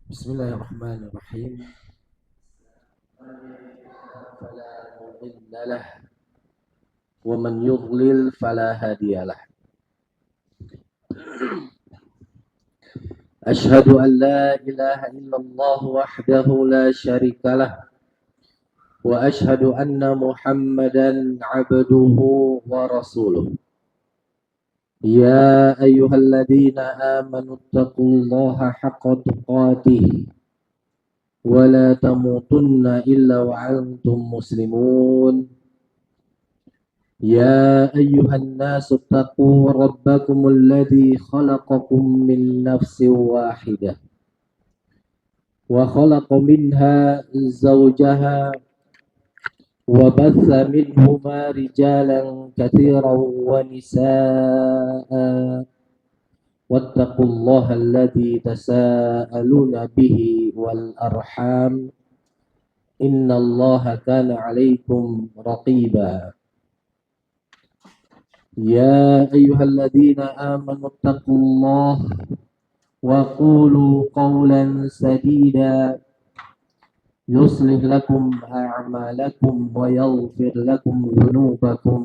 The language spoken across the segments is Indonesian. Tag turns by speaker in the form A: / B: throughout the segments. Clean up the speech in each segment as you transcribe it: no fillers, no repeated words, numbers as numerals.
A: Bismillahirrahmanirrahim. Fala mudilla lah wa man yudlil fala hadiyalah. Ashhadu an la ilaha illallah wahdahu la syarikalah wa ashhadu anna Muhammadan abduhu wa rasuluh. Ya ayyuhalladzina amanu taqullaha haqqa tuqatih wa la tamutunna illa wa antum muslimun. يا أيها الناس اتقوا ربكم الذي خلقكم من نفس واحدة وخلق منها زوجها وبث منهما رجالا كثيرا ونساء واتقوا الله الذي تساءلون به والأرحام إن الله كان عليكم رقيبا يا أيها الذين آمنوا اتقوا الله وقولوا قولا سديدا يصلح لكم أعمالكم ويغفر لكم ذنوبكم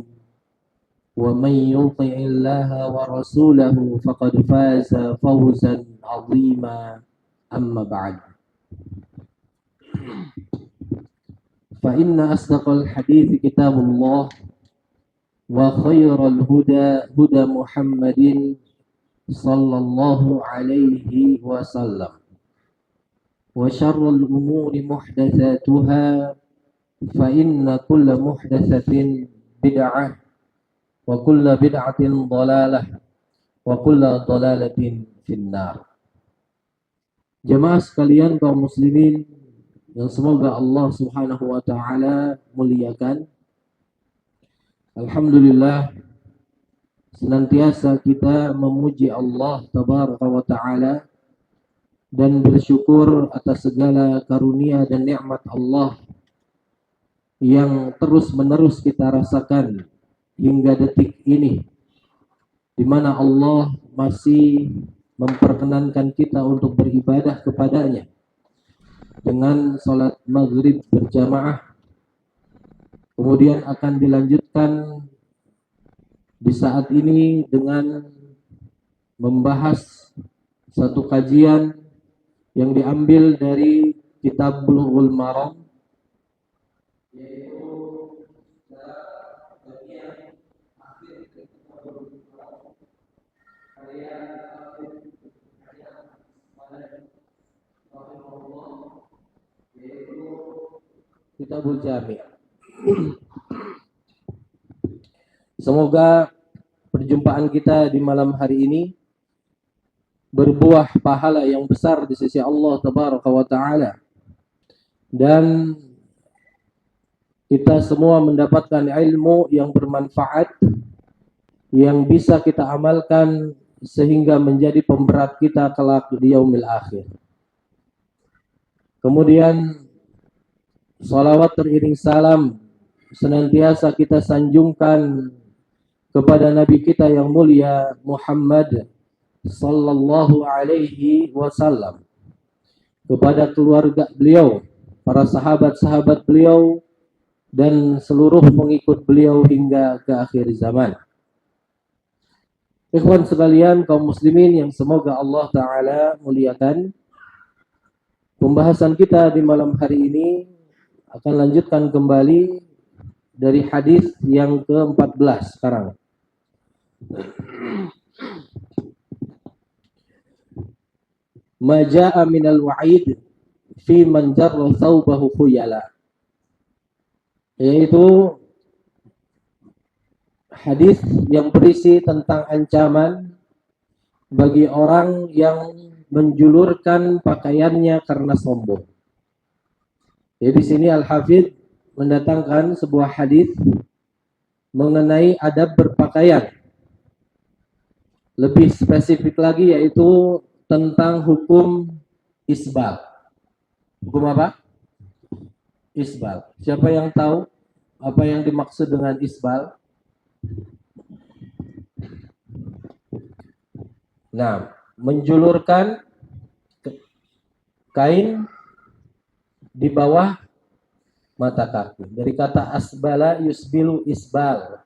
A: ومن يطع الله ورسوله فقد فاز فوزا عظيما أما بعد فإن أصدق الحديث كتاب الله وخير الهدى هدى محمد صلى الله عليه وسلم وشر الأمور محدثاتها فإن كل محدثة بدعة وكل بدعة ضلالة وكل ضلالة في النار. Jemaah sekalian kaum muslimin yang semoga Allah Subhanahu wa taala muliakan. Alhamdulillah, senantiasa kita memuji Allah Tabaraka wa Ta'ala dan bersyukur atas segala karunia dan nikmat Allah yang terus-menerus kita rasakan hingga detik ini, di mana Allah masih memperkenankan kita untuk beribadah kepadanya dengan sholat maghrib berjamaah. Kemudian akan dilanjutkan di saat ini dengan membahas satu kajian yang diambil dari kitab Bulughul Maram, yaitu bagian akhir Kitabul Jami'. Semoga perjumpaan kita di malam hari ini berbuah pahala yang besar di sisi Allah Tabaraka wa Ta'ala, dan kita semua mendapatkan ilmu yang bermanfaat yang bisa kita amalkan sehingga menjadi pemberat kita kelak di yaumil akhir. Kemudian salawat teriring salam senantiasa kita sanjungkan kepada Nabi kita yang mulia Muhammad sallallahu alaihi wasallam, kepada keluarga beliau, para sahabat-sahabat beliau, dan seluruh pengikut beliau hingga ke akhir zaman. Ikhwan sekalian kaum muslimin yang semoga Allah Ta'ala muliakan, pembahasan kita di malam hari ini akan lanjutkan kembali dari hadis yang ke-14 sekarang. Maja'a minal wa'id fi man jarra thawbahu khuyala, yaitu hadis yang berisi tentang ancaman bagi orang yang menjulurkan pakaiannya karena sombong. Jadi di sini Al-Hafidz mendatangkan sebuah hadis mengenai adab berpakaian. Lebih spesifik lagi yaitu tentang hukum isbal. Hukum apa? Isbal. Siapa yang tahu apa yang dimaksud dengan isbal? Nah, menjulurkan kain di bawah mata kaki. Dari kata asbala yusbilu isbal.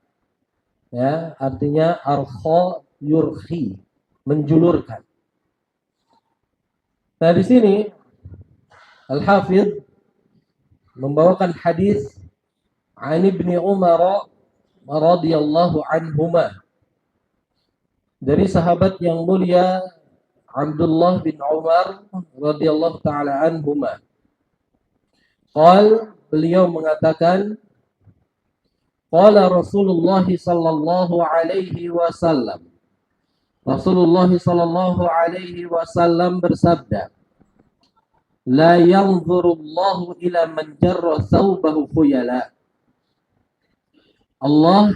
A: Ya, artinya arkha yurhi, menjulurkan. Nah, di sini Al-Hafidh membawakan hadis an Ibnu Umar radhiyallahu anhuma, dari sahabat yang mulia Abdullah bin Umar radhiyallahu taala anhuma. Beliau mengatakan, qala Rasulullah sallallahu alaihi wasallam. Rasulullah sallallahu alaihi wasallam bersabda, la yanzurullahu ila man jarra thawbahu khuyala. Allah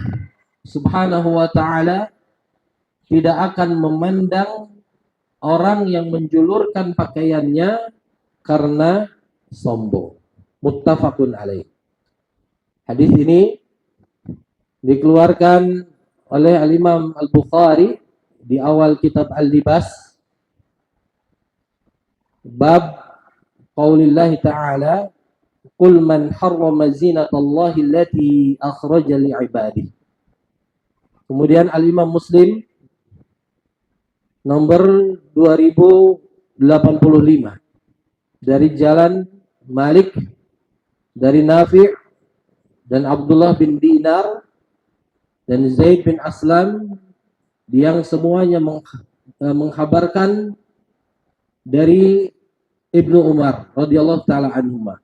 A: Subhanahu wa taala tidak akan memandang orang yang menjulurkan pakaiannya karena sombong. Muttafaqun alaih. Hadis ini dikeluarkan oleh Al-Imam Al-Bukhari di awal kitab Al-Libas, bab qaulillahi ta'ala, qul man harrama zinatallahi allati akhraja li'ibadihi. Kemudian Al-Imam Muslim nomor 2085 dari jalan Malik dari Nafi' dan Abdullah bin Dinar dan Zaid bin Aslam, yang semuanya mengkhabarkan dari Ibnu Umar radhiyallahu taala anhuma.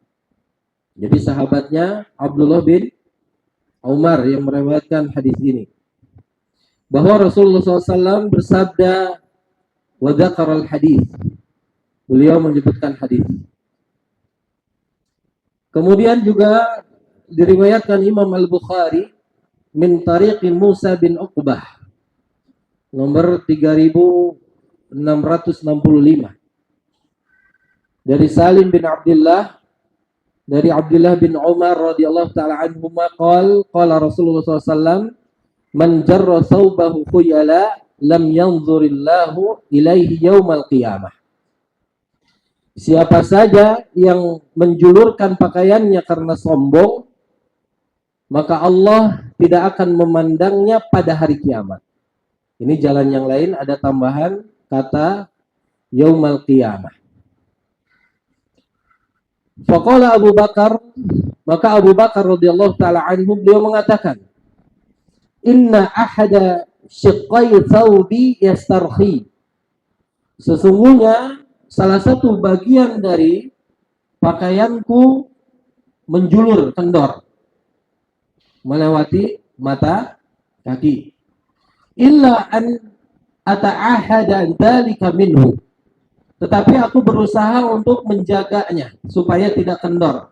A: Jadi sahabatnya Abdullah bin Umar yang meriwayatkan hadis ini, bahwa Rasulullah SAW bersabda, wa dzakara al-hadis. Beliau menyebutkan hadis. Kemudian juga diriwayatkan Imam Al-Bukhari min tariqi Musa bin Uqbah nomor 3665 dari Salim bin Abdullah dari Abdullah bin Umar radhiyallahu taala anhuma qala Rasulullah SAW, man jarra thawbahu khuyala lam yanzurillahu ilaihi yaumal qiyamah. Siapa saja yang menjulurkan pakaiannya karena sombong, maka Allah tidak akan memandangnya pada hari kiamat. Ini jalan yang lain, ada tambahan kata yaumal qiyamah. Faqala Abu Bakar, maka Abu Bakar radhiyallahu taala anhu beliau mengatakan, inna ahada shiqqai thawbi yastarhi. Sesungguhnya salah satu bagian dari pakaianku menjulur, kendor, melewati mata kaki. Illa an ata'ahada dzalika minhu. Tetapi aku berusaha untuk menjaganya supaya tidak kendor.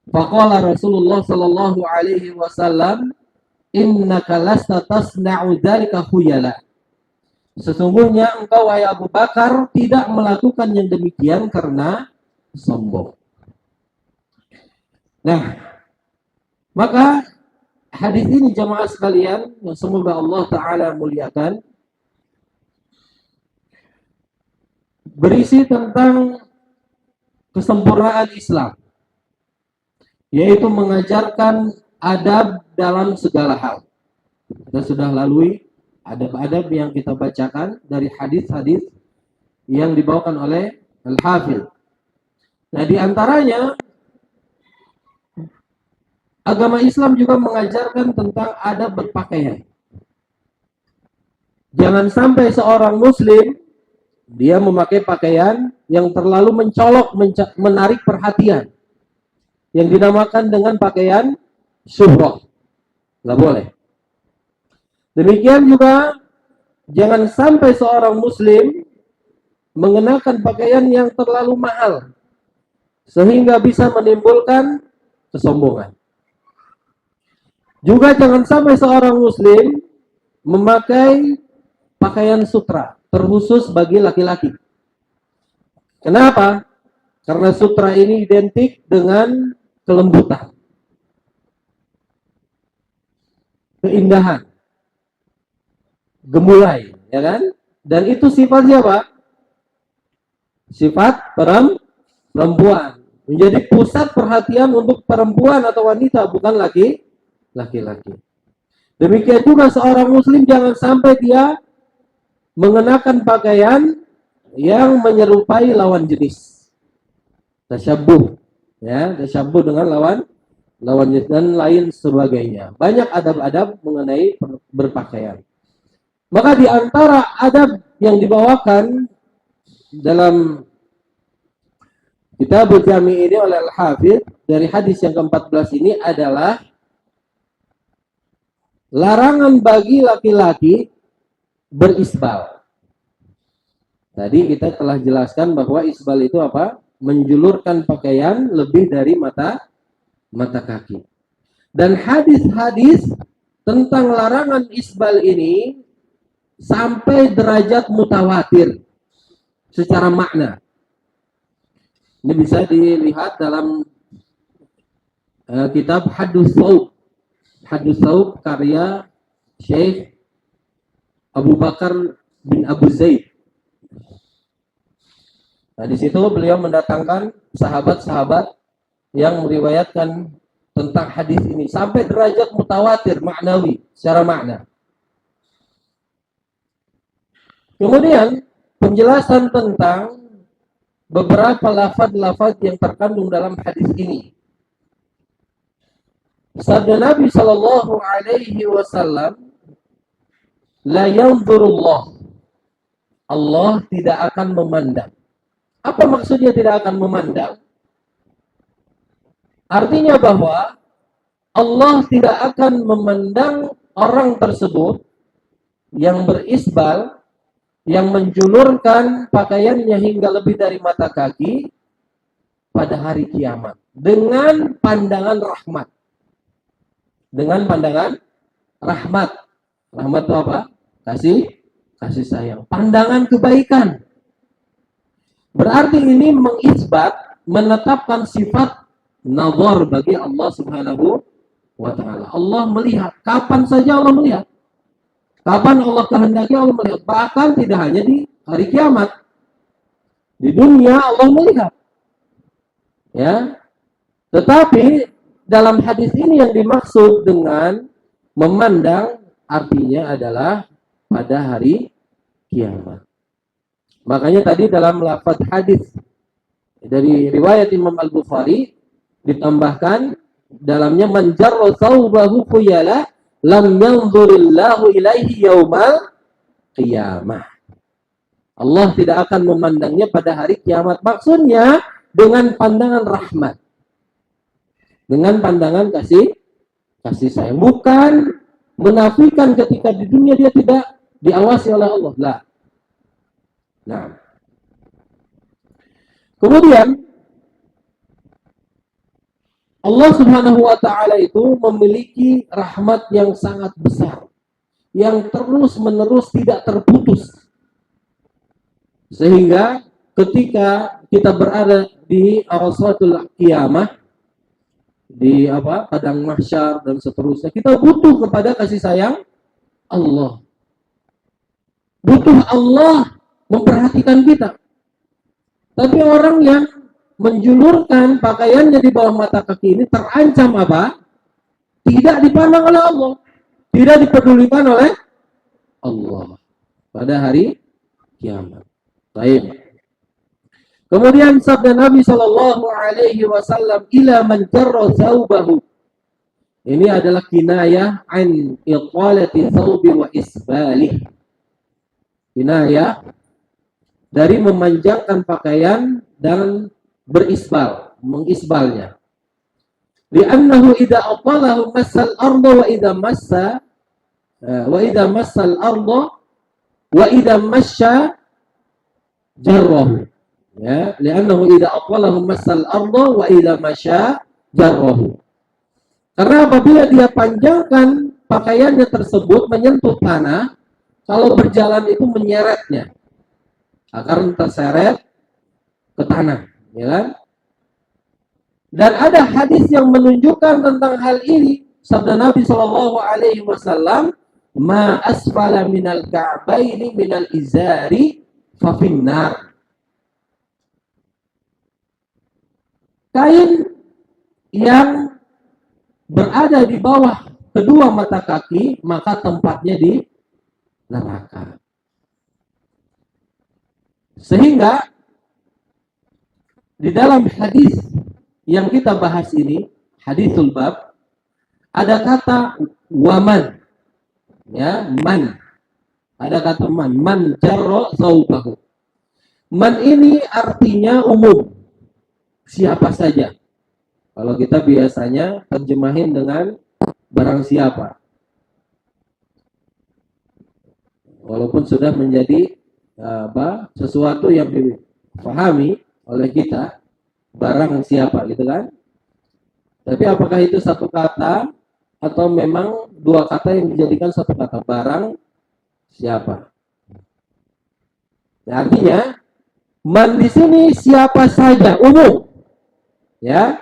A: Faqala Rasulullah sallallahu alaihi wasallam, innaka lasta tasna'u dzalika khuyala. Sesungguhnya engkau wahai Abu Bakar tidak melakukan yang demikian karena sombong. Nah, maka hadis ini jamaah sekalian yang semoga Allah Ta'ala muliakan, berisi tentang kesempurnaan Islam, yaitu mengajarkan adab dalam segala hal. Kita sudah lalui adab-adab yang kita bacakan dari hadis-hadis yang dibawakan oleh Al-Hafidh. Nah, di antaranya agama Islam juga mengajarkan tentang adab berpakaian. Jangan sampai seorang muslim dia memakai pakaian yang terlalu mencolok, menarik perhatian, yang dinamakan dengan pakaian syuhrah. Nggak boleh. Demikian juga jangan sampai seorang muslim mengenakan pakaian yang terlalu mahal sehingga bisa menimbulkan kesombongan. Juga jangan sampai seorang muslim memakai pakaian sutra terkhusus bagi laki-laki. Kenapa? Karena sutra ini identik dengan kelembutan, keindahan, gemulai, ya kan? Dan itu sifatnya apa? Sifat perempuan. Menjadi pusat perhatian untuk perempuan atau wanita, bukan laki-laki. Demikian juga seorang muslim jangan sampai dia mengenakan pakaian yang menyerupai lawan jenis. Tasyabuh, ya, tasyabuh dengan lawan jenis dan lain sebagainya. Banyak adab-adab mengenai berpakaian. Maka di antara adab yang dibawakan dalam Kitabul Jami ini oleh Al-Hafidz dari hadis yang ke-14 ini adalah larangan bagi laki-laki berisbal. Tadi kita telah jelaskan bahwa isbal itu apa? Menjulurkan pakaian lebih dari mata kaki. Dan hadis-hadis tentang larangan isbal ini sampai derajat mutawatir secara makna. Ini bisa dilihat dalam kitab Hadus Saub karya Syekh Abu Bakar bin Abu Zaid. Nah, di situ beliau mendatangkan sahabat-sahabat yang meriwayatkan tentang hadis ini sampai derajat mutawatir maknawi secara makna. Kemudian penjelasan tentang beberapa lafaz-lafaz yang terkandung dalam hadis ini. Sabda Nabi sallallahu alaihi wasallam, la yanzurullah. Allah tidak akan memandang. Apa maksudnya tidak akan memandang? Artinya bahwa Allah tidak akan memandang orang tersebut yang berisbal, yang menjulurkan pakaiannya hingga lebih dari mata kaki pada hari kiamat dengan pandangan rahmat. Dengan pandangan rahmat. Rahmat itu apa? Kasih sayang. Pandangan kebaikan. Berarti ini mengisbat, menetapkan sifat nazar bagi Allah Subhanahu wa taala. Allah melihat, kapan saja Allah melihat. Kapan Allah kehendaki Allah melihat. Bahkan tidak hanya di hari kiamat. Di dunia Allah melihat. Ya. Tetapi dalam hadis ini yang dimaksud dengan memandang artinya adalah pada hari kiamat. Makanya tadi dalam lafaz hadis dari riwayat Imam Al-Bukhari ditambahkan dalamnya man jarra thawbahu khuyala lam yanzurillahu ilaihi yaumal qiyamah. Allah tidak akan memandangnya pada hari kiamat. Maksudnya dengan pandangan rahmat. Dengan pandangan kasih sayang. Bukan menafikan ketika di dunia dia tidak diawasi oleh Allah. Lah. Nah. Kemudian Allah Subhanahu wa taala itu memiliki rahmat yang sangat besar, yang terus-menerus tidak terputus. Sehingga ketika kita berada di arasatul qiyamah, di padang mahsyar dan seterusnya, kita butuh kepada kasih sayang Allah. Butuh Allah memperhatikan kita. Tapi orang yang menjulurkan pakaiannya di bawah mata kaki ini terancam apa? Tidak dipandang oleh Allah, tidak dipedulikan oleh Allah pada hari kiamat. Baik. Kemudian sabda Nabi sallallahu alaihi wasallam, ila man jarra thawbahu. Ini adalah kinayah an iqalati thawbi wa isbalih. Kinayah dari memanjangkan pakaian dan berisbal, mengisbalnya. Li'annahu idza aqalahu massal arda wa idza massal arda wa idza masya jarrahu. Ya, li'annahu idza aqalahu massal arda wa idza masya jarrahu. Karena apabila dia panjangkan pakaiannya tersebut menyentuh tanah, kalau berjalan itu menyeretnya. Akan terseret ke tanah. Ya kan? Dan ada hadis yang menunjukkan tentang hal ini. Sabda Nabi Shallallahu Alaihi Wasallam, "Ma asfala minal ka'baini minal izari fafinnar." kain yang berada di bawah kedua mata kaki, maka tempatnya di neraka. Sehingga di dalam hadis yang kita bahas ini, hadisul bab, ada kata waman, ya, man. Ada kata man jarra saubahu. Man ini artinya umum, siapa saja. Kalau kita biasanya terjemahin dengan barang siapa. Walaupun sudah menjadi sesuatu yang dipahami oleh kita, barang siapa gitu kan. Tapi apakah itu satu kata atau memang dua kata yang dijadikan satu kata, barang siapa? Nah, artinya man di sini siapa saja, umum. Ya.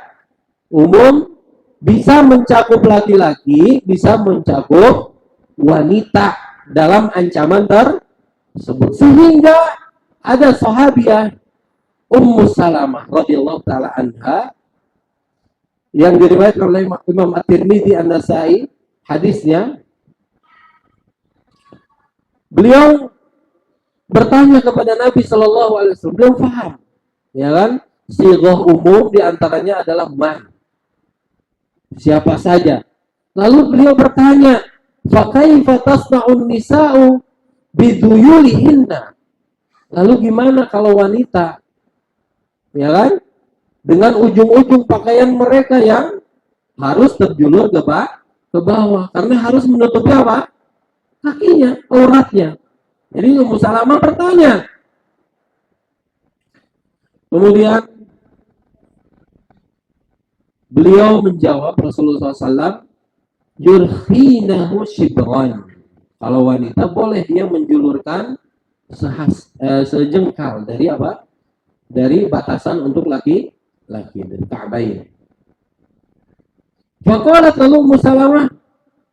A: Umum, bisa mencakup laki-laki, bisa mencakup wanita dalam ancaman tersebut. Sehingga ada sahabiah Ummu Salamah radhiyallahu taala anha yang diriwayatkan oleh Imam At-Tirmidzi, An-Nasa'i, hadisnya, beliau bertanya kepada Nabi Shallallahu Alaihi Wasallam, beliau paham, ya kan? Sighah umum diantaranya adalah man, siapa saja. Lalu beliau bertanya, fakaifa tasna'un nisa'u biduyulihinna? Lalu gimana kalau wanita, ya kan, dengan ujung-ujung pakaian mereka yang harus terjulur ke bawah, karena harus menutupi apa? Kakinya, auratnya. Jadi Ummu Salamah bertanya. Kemudian beliau menjawab, Rasulullah SAW, yurkhinahu shibran. Kalau wanita boleh dia menjulurkan sejengkal dari apa? Dari batasan untuk laki-laki, dari Ka'bain. Faqalat, lalu Ummu Salamah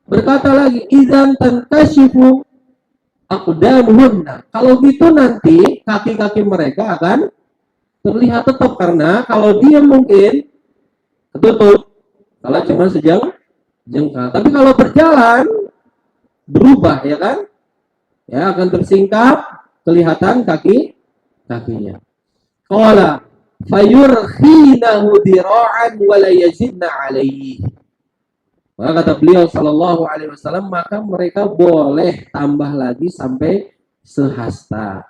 A: berkata lagi, idzan tankashifu aqdamuhunna. Kalau gitu nanti kaki-kaki mereka akan terlihat tetap, karena kalau dia mungkin ketutup kalau cuma sejengkal. Tapi kalau berjalan berubah, ya kan? Ya, akan tersingkap, kelihatan kakinya. Qala fayurkhinahu dira'an wa la yazidna 'alaihi. Maka kata beliau sallallahu alaihi wasallam, maka mereka boleh tambah lagi sampai sehasta.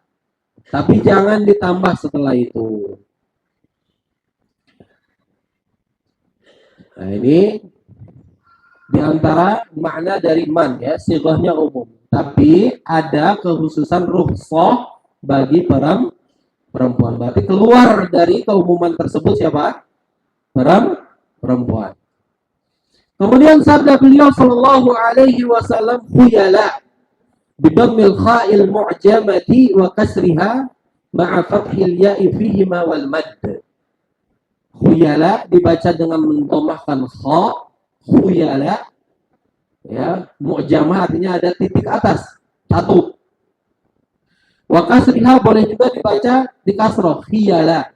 A: Tapi jangan ditambah setelah itu. Nah, ini diantara makna dari man, ya, sighahnya umum. Tapi ada kekhususan rukhsah bagi perempuan. Berarti keluar dari keumuman tersebut siapa? Perempuan. Kemudian sabda beliau sallallahu alaihi wasallam, khuyala bidammil kha'il mu'jamati wa kasriha ma'a fathil ya'i fihima wal madd. Khuyala dibaca dengan mendhamahkan kha, khuyala, ya, mu'jamah artinya ada titik atas, satu. Wa kasriha boleh juga dibaca di kasroh, khiyala,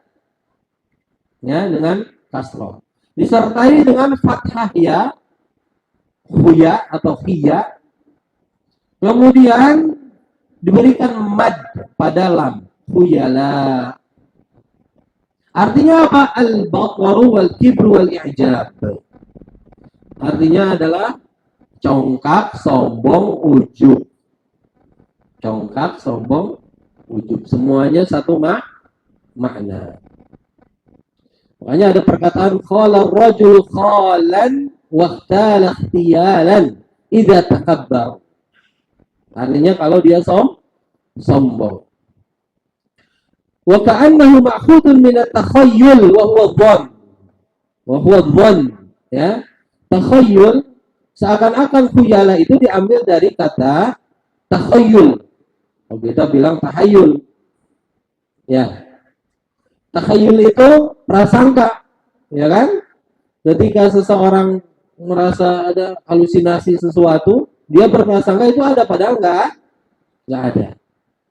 A: ya, dengan kasroh. Disertai dengan fathah ya, khuya atau khiya. Kemudian diberikan mad pada lam, khuyala. Artinya apa? Al-baqaru wal kibru wal i'jab. Artinya adalah congkak, sombong, ujub. Congkak, sombong, ujub. Semuanya satu makna. Makanya ada perkataan qala ar-rajul qalan wa ikhtala ikhtiyalan idza takabbar. Artinya kalau dia sombong. Wa ka'annahu ma'khudun min at-takhayyul wa huwa dhann. Wa huwa dhann, ya. Takhayyul, seakan-akan khuyala itu diambil dari kata takhayyul. Kalau kita bilang tahayyul, ya. Tahayyul itu prasangka, ya kan? Ketika seseorang merasa ada halusinasi sesuatu, dia berprasangka itu ada, padahal enggak ada.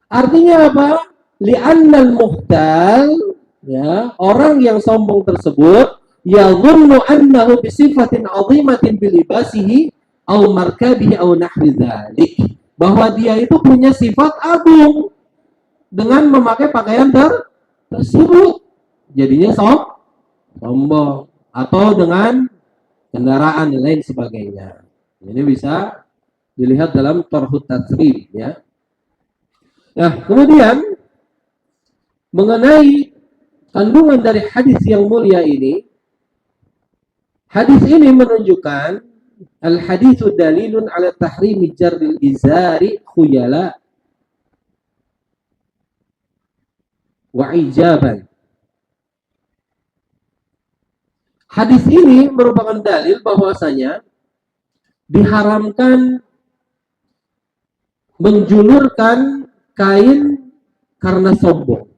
A: Artinya apa? Li'annal muhtal ya, orang yang sombong tersebut yadhunnu annahu bi sifatin 'azimatin bi libasihi aw markabihi aw nahwi dzalik, bahwa dia itu punya sifat agung dengan memakai pakaian tersebut, jadinya sombong, atau dengan kendaraan dan lain sebagainya. Ini bisa dilihat dalam Tarhut Tatsrib, ya. Nah, kemudian mengenai kandungan dari hadis yang mulia ini, hadis ini menunjukkan al-haditsu dalilun ala tahrimi jarril izari khuyala wa ijaban. Hadis ini merupakan dalil bahwasanya diharamkan menjulurkan kain karena sombong.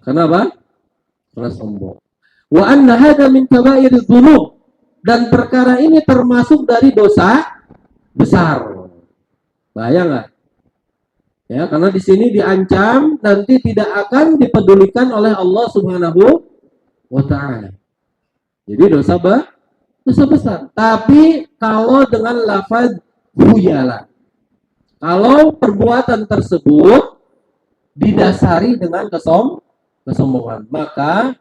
A: Kenapa? Karena sombong. Wa anna hadza min kaba'iriz dzunub, dan perkara ini termasuk dari dosa besar. Bahaya nggak? Ya, karena di sini diancam nanti tidak akan dipedulikan oleh Allah Subhanahu wa taala. Jadi dosa besar. Tapi kalau dengan lafaz khuyala, kalau perbuatan tersebut didasari dengan kesombongan, maka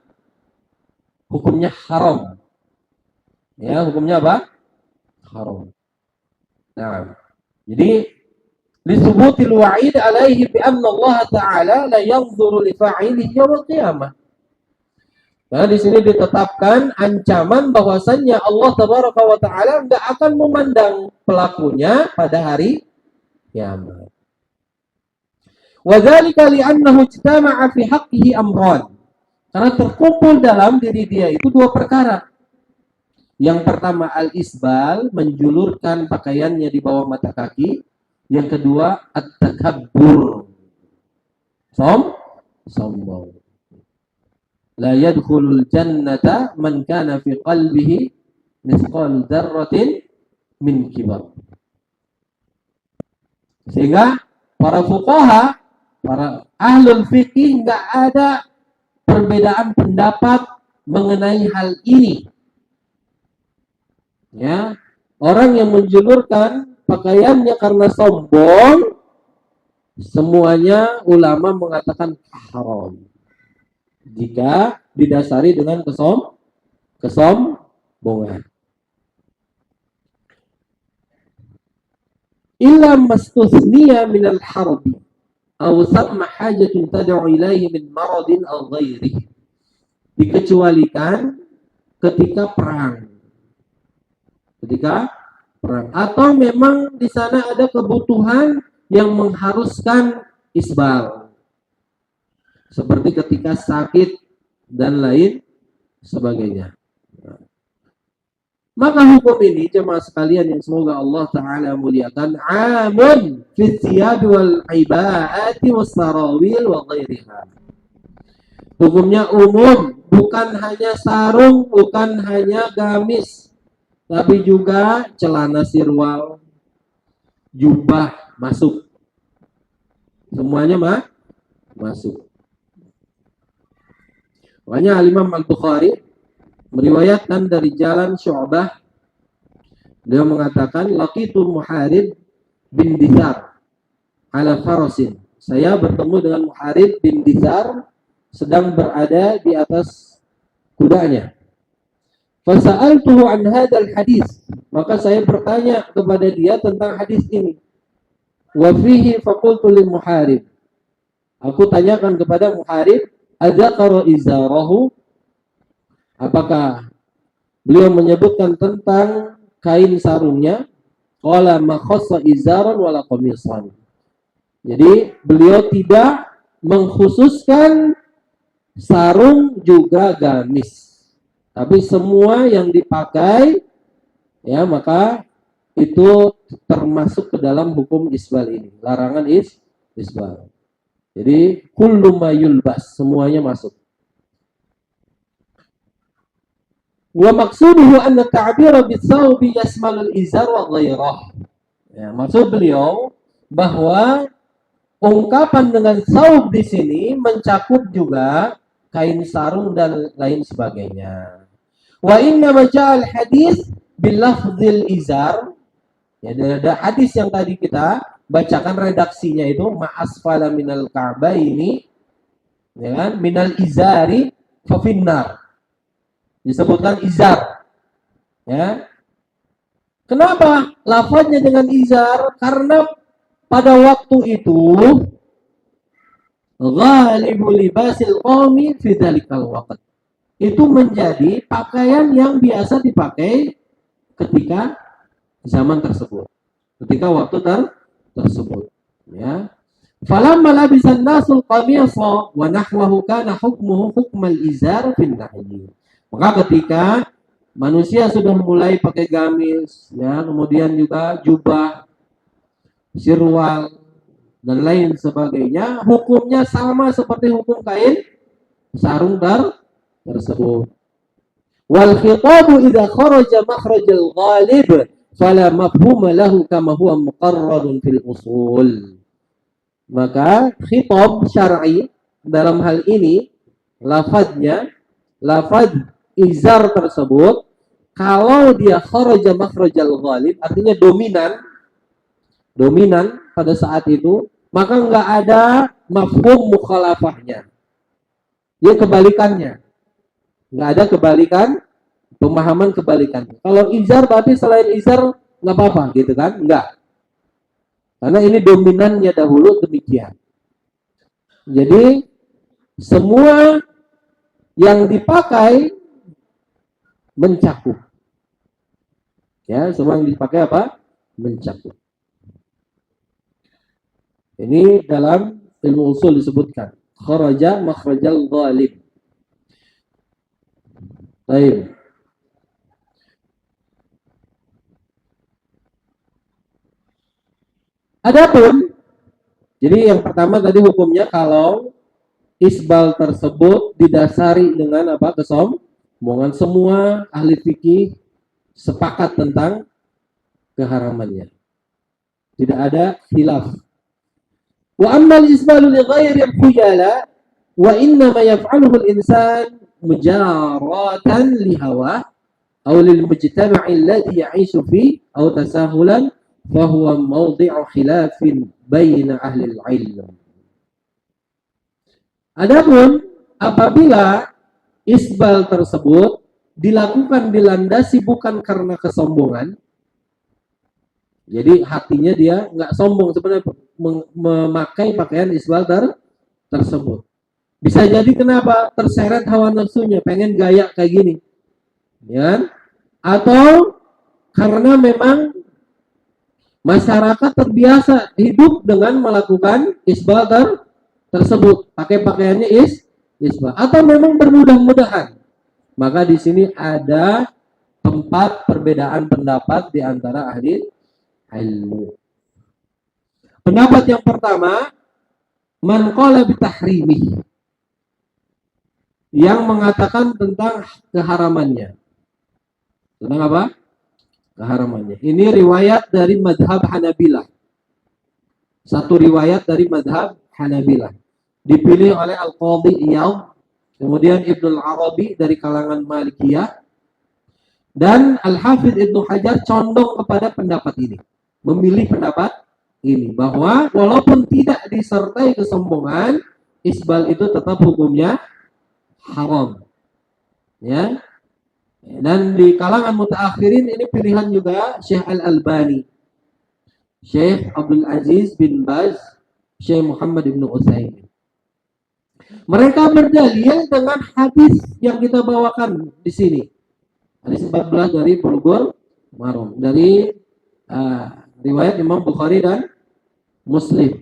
A: hukumnya haram. Ya, hukumnya apa? Haram. Nah, jadi disubutil wa'id alaihi bi anna Allah Ta'ala la yanzuru li fa'ilihi yaumil qiyamah. Nah, di sini ditetapkan ancaman bahwasannya Allah Tabaraka wa Ta'ala enggak akan memandang pelakunya pada hari kiamat. Wa dzalika li'annahu ijtama'a fi haqqihi amran. Karena terkumpul dalam diri dia itu dua perkara. Yang pertama al-isbal, menjulurkan pakaiannya di bawah mata kaki. Yang kedua at-takabbur, sombong. La yadkhulul jannata man kana fi qalbihi mithqal dzarratin min kibar. Sehingga para fuqaha, para ahlul fikih enggak ada perbedaan pendapat mengenai hal ini. Ya, orang yang menjulurkan pakaiannya karena sombong, semuanya ulama mengatakan haram jika didasari dengan kesombongan. Illa mastusniya minal harbi aw samma hajatun tad'u ilaihi min maradin aw ghairihi. Dikecualikan ketika perang. Atau memang di sana ada kebutuhan yang mengharuskan isbal. Seperti ketika sakit dan lain sebagainya. Maka hukum ini jemaah sekalian yang semoga Allah Ta'ala muliakan, amun fi thiyab wal ibaati was sarawil wa ghairiha. Hukumnya umum, bukan hanya sarung, bukan hanya gamis, tapi juga celana sirwal, jubah masuk. Semuanya masuk. Makanya Imam Al-Bukhari meriwayatkan dari jalan Syu'bah, dia mengatakan laqitu Muharib bin Dithar ala farasin. Saya bertemu dengan Muharib bin Dithar sedang berada di atas kudanya. Fasa'altuhu an hadzal hadis. Maka saya bertanya kepada dia tentang hadis ini. Wa fihi faqultu lil Muharib. Aku tanyakan kepada Muharib, adzakara izarahu, apakah beliau menyebutkan tentang kain sarungnya? Qala ma khassa izaran wala qamisan. Jadi beliau tidak mengkhususkan sarung juga gamis, tapi semua yang dipakai, ya, maka itu termasuk ke dalam hukum isbal ini. Larangan isbal. Jadi kullu ma yulbas, semuanya masuk. Wa maqsuduhu anna ta'bira bis-sawbi yasmalul izar wa ghairah. Ya, maksud beliau bahwa ungkapan dengan saub di sini mencakup juga kain sarung dan lain sebagainya. Wa inna maja'al hadis bil lafzil izar. Ya, ada hadis yang tadi kita bacakan redaksinya itu ma'asfala minal ka'baini, ya kan, minal izari fa finnar. Disebutkan izar. Ya. Kenapa lafaznya dengan izar? Karena pada waktu itu ghalibu libasil qaumi fi dzalikal waqt. Itu menjadi pakaian yang biasa dipakai ketika zaman tersebut. Ketika waktu tersebut, ya. Falamma labisan nasul qamisa wa nahwahu kana hukmuhu hukmal izar fin nahyi. Maka ketika manusia sudah mulai pakai gamis, ya, kemudian juga jubah, sirwal dan lain sebagainya, hukumnya sama seperti hukum kain sarung tersebut. Wal khitabu idza kharaja makhrajal ghalib fala mafhuma lahu kama huwa muqarrarun fil usul. Maka khitab syar'i dalam hal ini lafadznya, lafadz izar tersebut, kalau dia kharaja makhrajal ghalib, artinya dominan pada saat itu, maka enggak ada mafhum mukhalafahnya. Dia kebalikannya. Enggak ada kebalikan, pemahaman kebalikannya. Kalau izar berarti selain izar enggak apa-apa gitu kan? Enggak. Karena ini dominannya dahulu demikian. Jadi semua yang dipakai mencakup. Ya, semua yang dipakai apa? Mencakup. Ini dalam ilmu usul disebutkan kharaja makhrajal ghalib. Baik. Adapun, jadi yang pertama tadi hukumnya kalau isbal tersebut didasari dengan apa? Kesombongan. Semua ahli fikih sepakat tentang keharamannya. Tidak ada khilaf. Wa ammal isbalu li ghairi al-khuyala wa inna ma yaf'aluhu al-insan mujaratan li hawa aw lil mujtama'i alladhi ya'ishu fi aw tasahulan fa huwa mawdi'u khilafin baina ahli al-'ilm. Adapun apabila isbal tersebut dilakukan dilandasi bukan karena kesombongan, jadi hatinya dia nggak sombong sebenarnya memakai pakaian isbal tersebut. Bisa jadi kenapa? Terseret hawa nafsunya, pengen gaya kayak gini, ya? Atau karena memang masyarakat terbiasa hidup dengan melakukan isbal tersebut, pakai pakaiannya isbal, atau memang bermudah-mudahan. Maka di sini ada tempat perbedaan pendapat di antara ahli ilmu. Pendapat yang pertama, man qala bitahrimi, yang mengatakan tentang keharamannya. Tentang apa? Keharamannya. Ini riwayat dari madhab Hanabilah. Satu riwayat dari madhab Hanabilah. Dipilih oleh Al-Qadhi Iyad, kemudian Ibnu Arabi dari kalangan Malikiyah, dan Al-Hafidz Ibnu Hajar condong kepada pendapat ini. Memilih pendapat ini, bahwa walaupun tidak disertai kesombongan, isbal itu tetap hukumnya haram. Ya. Dan di kalangan mutaakhirin ini pilihan juga Syekh Al-Albani, Syekh Abdul Aziz bin Baz, Syekh Muhammad bin Utsaimin. Mereka berdalil dengan hadis yang kita bawakan di sini. Hadis 14 dari Bulughul Maram, dari riwayat Imam Bukhari dan Muslim.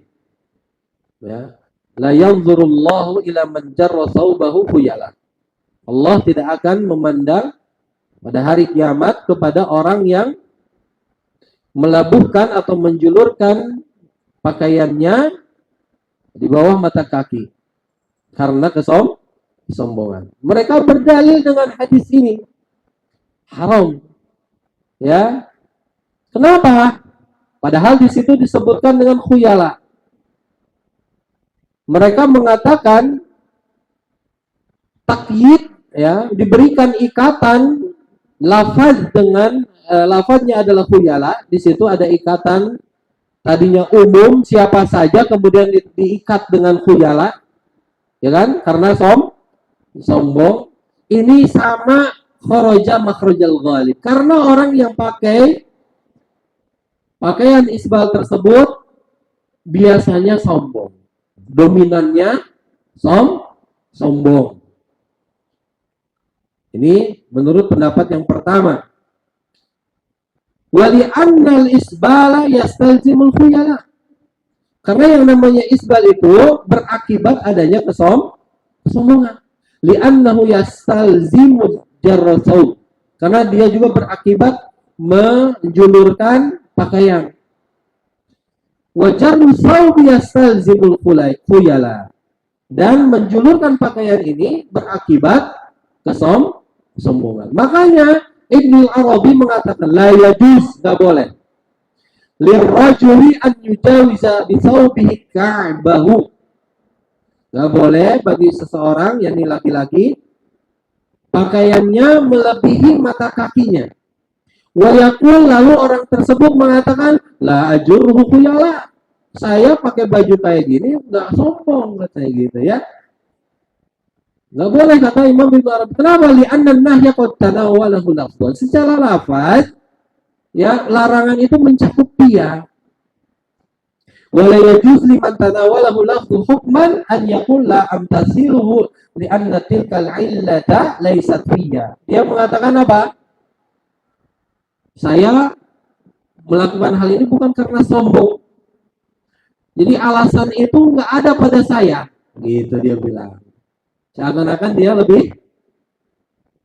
A: Ya. La yanzurullahu ila man jarra thawbahu khuyala. Allah tidak akan memandang pada hari kiamat kepada orang yang melabuhkan atau menjulurkan pakaiannya di bawah mata kaki karena kesombongan. Mereka berdalil dengan hadis ini haram. Ya. Kenapa? Padahal di situ disebutkan dengan khuyala. Mereka mengatakan takyid, ya, diberikan ikatan lafaz dengan lafaznya adalah khuyala. Di situ ada ikatan tadinya umum siapa saja, kemudian diikat dengan khuyala, ya kan? Karena sombong. Ini sama kharaja makhrajal ghalib. Karena orang yang pakai pakaian isbal tersebut biasanya sombong. Dominannya sombong. Ini menurut pendapat yang pertama. Wali annal isbala yastalzimul khuyala. Karena yang namanya isbal itu berakibat adanya kesombongan. Li'annahu yastalzimu jarrasau. Karena dia juga berakibat menjulurkan pakaian. Wa jarrasau yastalzimul khuyala. Dan menjulurkan pakaian ini berakibat kesombongan. Makanya Ibnu Arabi mengatakan la yajuz, enggak boleh. Lirrajuli an yujawiza bi thawbihi ka'bahu. Enggak boleh bagi seseorang, yakni laki-laki, pakaiannya melebihi mata kakinya. Wa yaqul, lalu orang tersebut mengatakan la ajurhu khuyala. Saya pakai baju kayak gini enggak sombong, katanya gitu ya. Nggak boleh, kata Imam Ibnu Arabi. Kenapa? Li'anna nahya qad tanawalahu lafdhan. Secara lafaz, ya, larangan itu mencakup dia. Wala yajuz liman tanawalahu lafdhu hukman an yaqul la amtasiluhu li'anna tilkal illata laysat fiyya. Dia mengatakan apa? Saya melakukan hal ini bukan karena sombong. Jadi alasan itu nggak ada pada saya. Gitu dia bilang. Seakan-akan dia lebih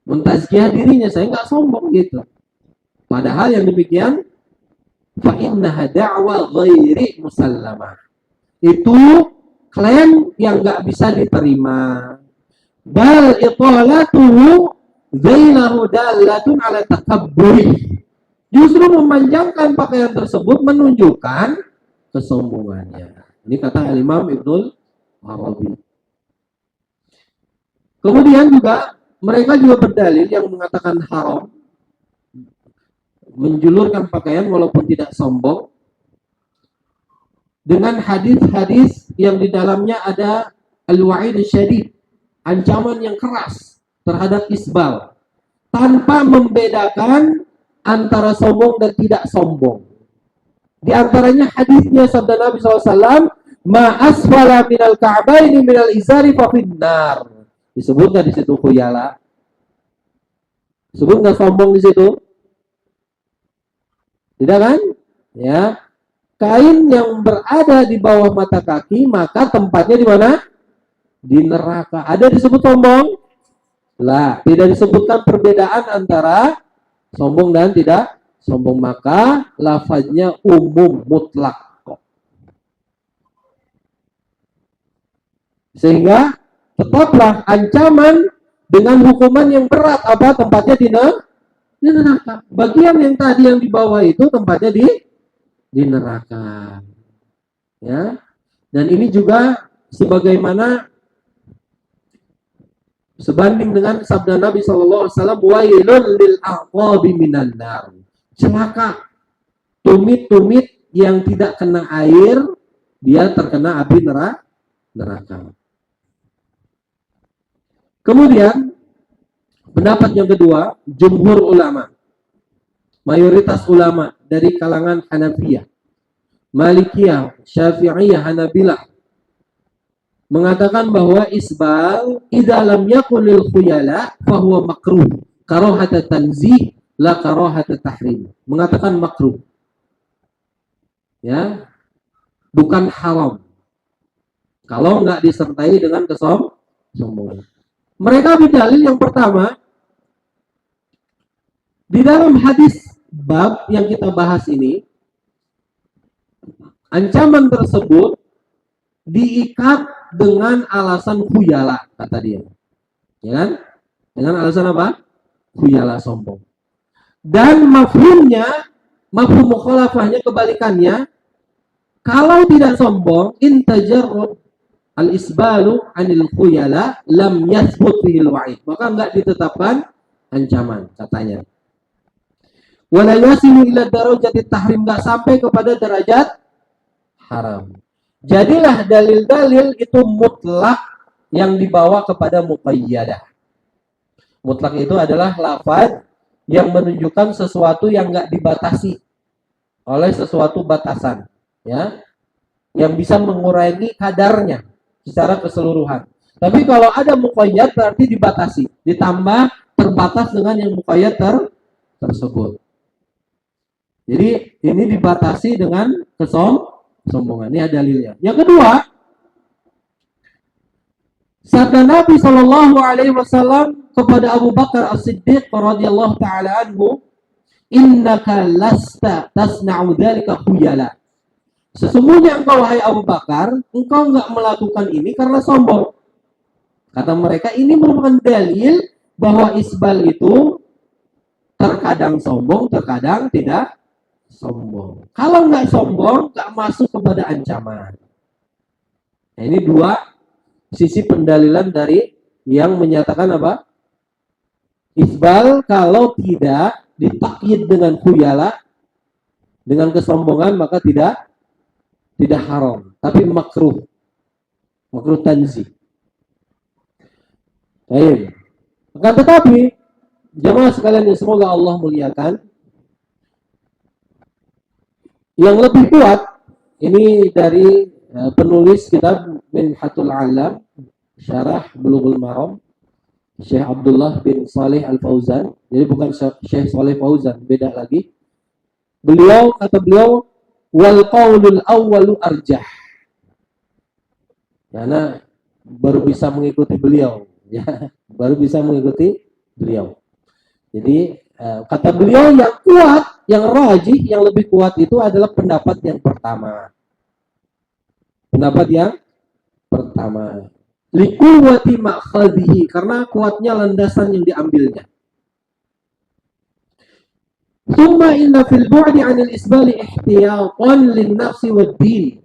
A: mentazkiyah dirinya, saya nggak sombong gitu. Padahal yang demikian fa innaha da'wa ghairi musallamah. Itu klaim yang nggak bisa diterima. Bal italatuhu ghairu dalatun ala takabburi. Justru memanjangkan pakaian tersebut menunjukkan kesombongannya. Ini kata Imam Ibnu Arabi. Kemudian juga mereka juga berdalil yang mengatakan haram menjulurkan pakaian walaupun tidak sombong dengan hadis-hadis yang di dalamnya ada al-wa'id syadid, ancaman yang keras terhadap isbal, tanpa membedakan antara sombong dan tidak sombong. Di antaranya hadisnya sabda Nabi SAW, ma asfala minal ka'baini minal izari fa finnar. Disebutkan di situ khuyala. Disebut nggak sombong di situ? Tidak kan? Ya. Kain yang berada di bawah mata kaki, maka tempatnya di mana? Di neraka. Ada disebut sombong? Lah, tidak disebutkan perbedaan antara sombong dan tidak sombong, maka lafaznya umum mutlak. Sehingga tetaplah ancaman dengan hukuman yang berat, apa tempatnya di neraka. Bagian yang tadi yang di bawah itu tempatnya di neraka. Ya. Dan ini juga sebagaimana sebanding dengan sabda Nabi SAW, wailun lil aqabi minan nar. Celaka tumit-tumit yang tidak kena air, dia terkena api neraka. Kemudian pendapat yang kedua, jumhur ulama, mayoritas ulama dari kalangan Hanafiyah, Malikiyah, Syafi'iyah, Hanabilah mengatakan bahwa isbal idza lam yakunil khuyala fahuwa makruh karahata tanzih la karahata tahrim. Mengatakan makruh. Ya. Bukan haram. Kalau enggak disertai dengan kesombongan. Mereka berdalil yang pertama, di dalam hadis bab yang kita bahas ini, ancaman tersebut diikat dengan alasan khuyala, kata dia. Ya kan? Dengan alasan apa? Khuyala, sombong. Dan mafhumnya, mafhum mukhalafahnya, kebalikannya, kalau tidak sombong, intajarrud, al-isbalu anil khuyala lam yathbut fihil wa'id. Maka enggak ditetapkan ancaman katanya. Wala yasilu ila darajati tahrim, enggak sampai kepada derajat haram. Jadilah dalil-dalil itu mutlak yang dibawa kepada muqayyadah. Mutlak itu adalah lafaz yang menunjukkan sesuatu yang enggak dibatasi oleh sesuatu batasan, ya, yang bisa mengurangi kadarnya secara keseluruhan. Tapi kalau ada muqayyad berarti dibatasi, ditambah terbatas dengan yang muqayyad tersebut. Jadi ini dibatasi dengan kesombongan. Ini ada dalilnya. Yang kedua, sabda Nabi Shallallahu Alaihi Wasallam kepada Abu Bakar As-Siddiq radhiyallahu taala anhu, innaka lasta tasna'u dzalika khuyala. Sesungguhnya engkau wahai Abu Bakar, engkau enggak melakukan ini karena sombong. Kata mereka, ini merupakan dalil bahwa isbal itu terkadang sombong, terkadang tidak sombong. Kalau enggak sombong, enggak masuk kepada ancaman. Nah, ini dua sisi pendalilan dari yang menyatakan apa? Isbal kalau tidak ditakyid dengan khuyala, dengan kesombongan, maka tidak haram, tapi makruh tanzih. Baik. Akan tetapi jemaah sekalian yang semoga Allah muliakan, yang lebih kuat ini dari penulis kitab Minhatul Alam Syarah Bulughul Maram, Syekh Abdullah bin Saleh Al-Fauzan. Jadi bukan Syekh Saleh Fauzan, beda lagi. Kata beliau, wal qaulul awwalu arjah. Karena baru bisa mengikuti beliau, ya, baru bisa mengikuti beliau. Jadi kata beliau yang kuat, yang rajih, yang lebih kuat itu adalah pendapat yang pertama. Pendapat yang pertama. Liquwwati ma'khadhihi, karena kuatnya landasan yang diambilnya. Tsumma inna fil bu'di 'anil isbali ihtiyatan lin-nafsi wad-din.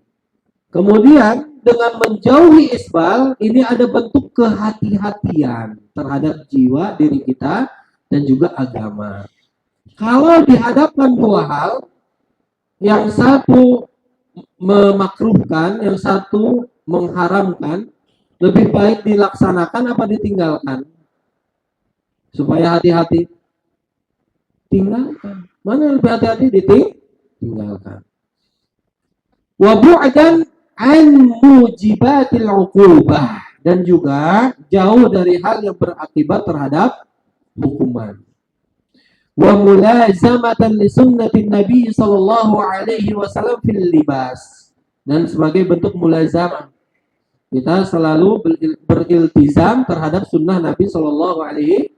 A: Kemudian dengan menjauhi isbal ini ada bentuk kehati-hatian terhadap jiwa diri kita dan juga agama. Kalau dihadapkan dua hal, yang satu memakruhkan, yang satu mengharamkan, lebih baik dilaksanakan apa ditinggalkan? Supaya hati-hati. Tinggalkan. Mana yang lebih hati-hati? Tinggalkan. Wa bu'dan an mujibatil 'uqubah, dan juga jauh dari hal yang berakibat terhadap hukuman. Wa mulazamatan li sunnatin Nabi sallallahu alaihi wasallam fil libas, dan sebagai bentuk mulazamah kita selalu beriltizam terhadap sunnah Nabi sallallahu alaihi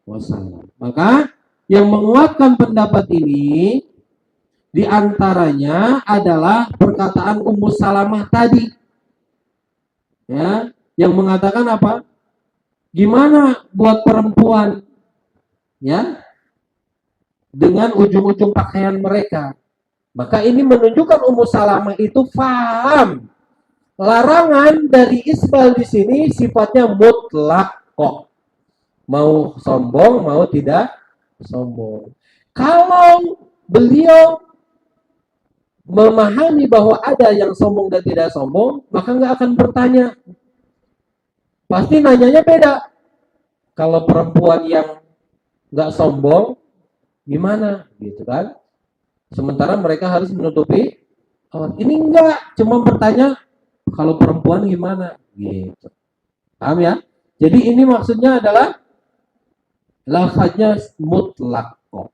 A: wasallam. Maka yang menguatkan pendapat ini diantaranya adalah perkataan Ummu Salamah tadi, ya, yang mengatakan apa? Gimana buat perempuan, ya, dengan ujung-ujung pakaian mereka? Maka ini menunjukkan Ummu Salamah itu paham larangan dari isbal di sini sifatnya mutlak kok. Mau sombong, mau tidak sombong. Kalau beliau memahami bahwa ada yang sombong dan tidak sombong, maka nggak akan bertanya. Pasti nanyanya beda. Kalau perempuan yang nggak sombong, gimana? Gitu kan? Sementara mereka harus menutupi. Ini enggak, cuma bertanya kalau perempuan gimana? Gitu. Paham ya? Jadi ini maksudnya adalah lafaznya mutlak kok.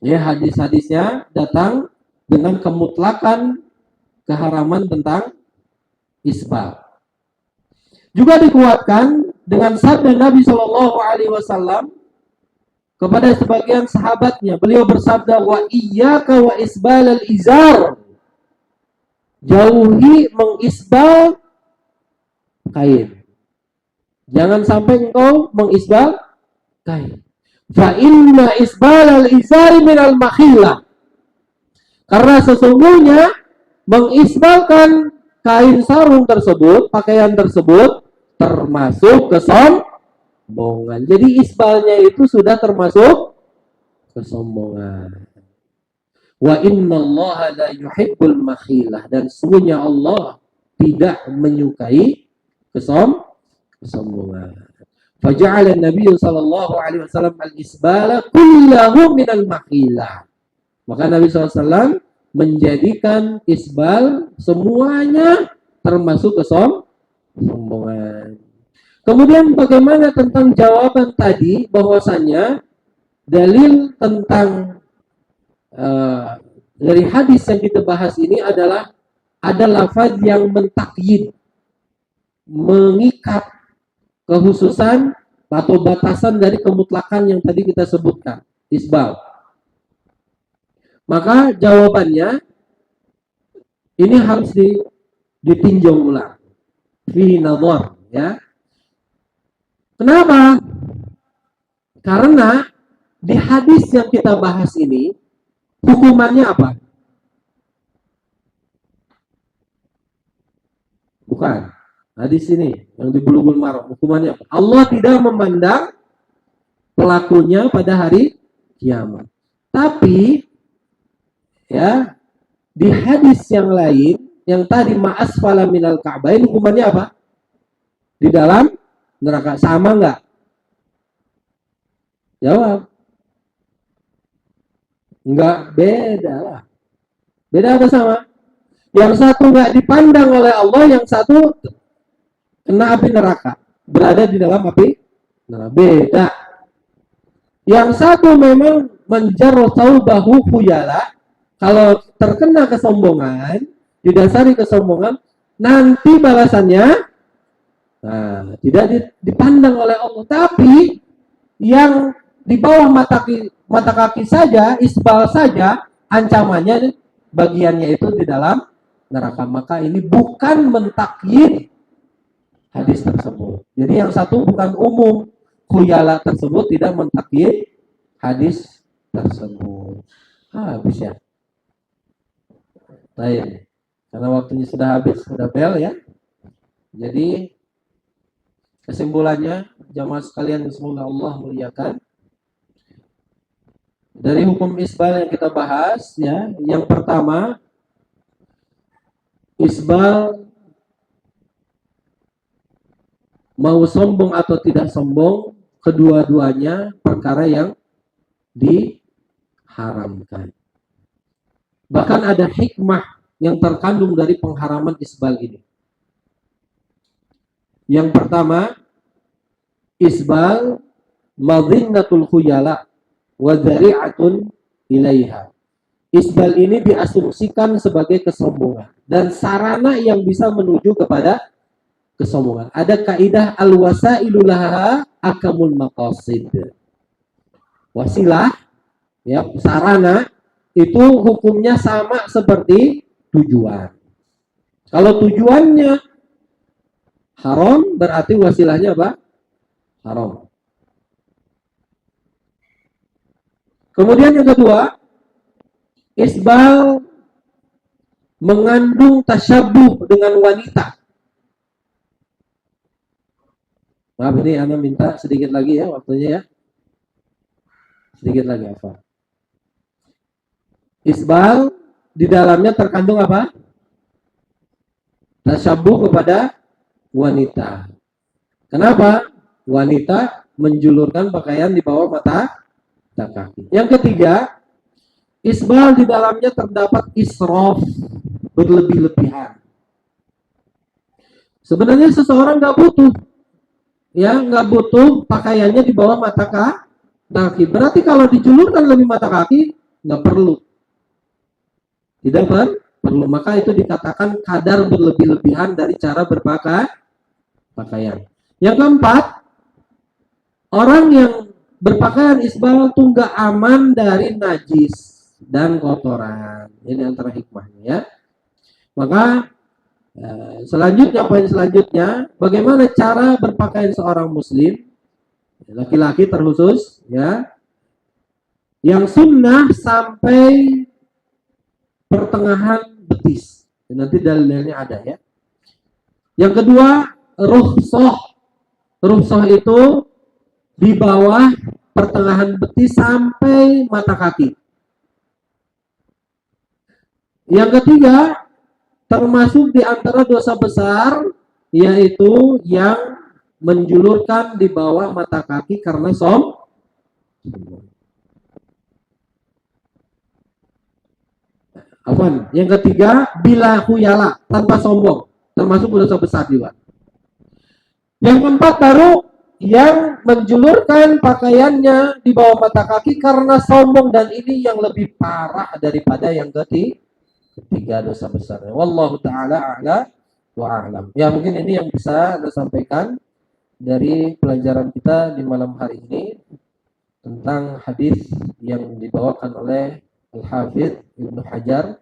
A: Ya, hadis-hadisnya datang dengan kemutlakan keharaman tentang isbal. Juga dikuatkan dengan sabda Nabi Shallallahu Alaihi Wasallam kepada sebagian sahabatnya. Beliau bersabda, wa iyyaka wa isbalal izar. Jauhi mengisbal kain. Jangan sampai engkau mengisbal kain. Fa inna isbalal izari minal makhilah. Karena sesungguhnya mengisbalkan kain sarung tersebut, pakaian tersebut termasuk kesombongan. Jadi isbalnya itu sudah termasuk kesombongan. Wa innallaha la yuhibbul makhilah, dan sesungguhnya Allah tidak menyukai kesombongan. Faja'ala Nabi sallallahu alaihi wasallam al-isbala kullahu minal makhilah. Maka Nabi SAW menjadikan isbal semuanya termasuk kesombongan. Kemudian bagaimana tentang jawaban tadi bahwasanya dalil tentang dari hadis yang kita bahas ini adalah ada lafaz yang mentakyid, mengikat kekhususan atau batasan dari kemutlakan yang tadi kita sebutkan, isbal. Maka jawabannya ini harus ditinjau ulang. Fi nadhar, ya. Kenapa? Karena di hadis yang kita bahas ini hukumannya apa? Bukan. Hadis ini yang di Bulughul Maram, hukumannya apa? Allah tidak memandang pelakunya pada hari kiamat. Tapi ya, di hadis yang lain yang tadi ma'asfala minal ka'bain, hukumannya apa? Di dalam neraka. Sama enggak? Jawab. Enggak, beda lah. Beda apa sama? Yang satu enggak dipandang oleh Allah, yang satu kena api neraka, berada di dalam api neraka. Beda. Yang satu memang menjarro taubahu khuyala, kalau terkena kesombongan, didasari kesombongan, nanti balasannya tidak dipandang oleh Allah. Tapi yang di bawah mata kaki saja, isbal saja, ancamannya bagiannya itu di dalam neraka. Maka ini bukan mentakyid hadis tersebut. Jadi yang satu bukan umum, khuyala tersebut tidak mentakyid hadis tersebut. Habis ya. Baik. Karena waktunya sudah habis, sudah bel ya. Jadi kesimpulannya, jamaah sekalian semoga Allah muliakan, dari hukum isbal yang kita bahas ya, yang pertama, isbal mau sombong atau tidak sombong, kedua-duanya perkara yang diharamkan. Bahkan ada hikmah yang terkandung dari pengharaman isbal ini. Yang pertama, isbal madhinnatul khuyala wa dzari'atun ilaiha. Isbal ini diasumsikan sebagai kesombongan dan sarana yang bisa menuju kepada kesombongan. Ada kaidah al-wasailu laha akamul maqasid. Wasilah ya, sarana itu hukumnya sama seperti tujuan. Kalau tujuannya haram, berarti wasilahnya apa? Haram. Kemudian yang kedua, isbal mengandung tasyabuh dengan wanita. Maaf, ini Ana minta sedikit lagi ya waktunya ya. Sedikit lagi apa? Isbal di dalamnya terkandung apa? Tasyabuh kepada wanita. Kenapa? Wanita menjulurkan pakaian di bawah mata kaki. Yang ketiga, isbal di dalamnya terdapat israf, berlebih-lebihan. Sebenarnya seseorang nggak butuh, ya nggak butuh pakaiannya di bawah mata kaki. Berarti kalau dijulurkan lebih mata kaki, nggak perlu. Tidak perlu. Maka itu dikatakan kadar berlebih-lebihan dari cara berpakaian. Yang keempat, orang yang berpakaian isbal itu nggak aman dari najis dan kotoran. Ini antara hikmahnya ya. Maka selanjutnya, poin selanjutnya, bagaimana cara berpakaian seorang muslim, laki-laki terkhusus ya, yang sunnah sampai pertengahan betis. Nanti dalilnya ada ya. Yang kedua, rukhsah. Rukhsah itu di bawah pertengahan betis sampai mata kaki. Yang ketiga, termasuk di antara dosa besar, yaitu yang menjulurkan di bawah mata kaki karena yang ketiga, bila khuyala, tanpa sombong, termasuk dosa besar juga. Yang keempat baru yang menjulurkan pakaiannya di bawah mata kaki karena sombong, dan ini yang lebih parah daripada yang ketiga dosa besarnya. Wallahu ta'ala a'la wa a'lam. Ya, mungkin ini yang bisa saya sampaikan dari pelajaran kita di malam hari ini tentang hadis yang dibawakan oleh Al-Hafidz Ibnu Hajar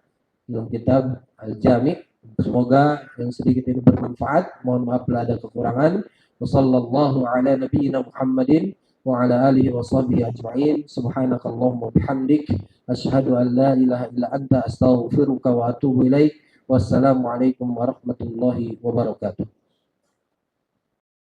A: dalam kitab Al-Jami'. Semoga yang sedikit ini bermanfaat. Mohon maaf bila ada kekurangan. Wassallallahu ala nabiyyina Muhammadin wa ala alihi wa sahbihi ajma'in. Subhanakallahumma bihamdik asyhadu an la ilaha illa anta astaghfiruka wa atubu ilaik. Wassalamualaikum warahmatullahi wabarakatuh.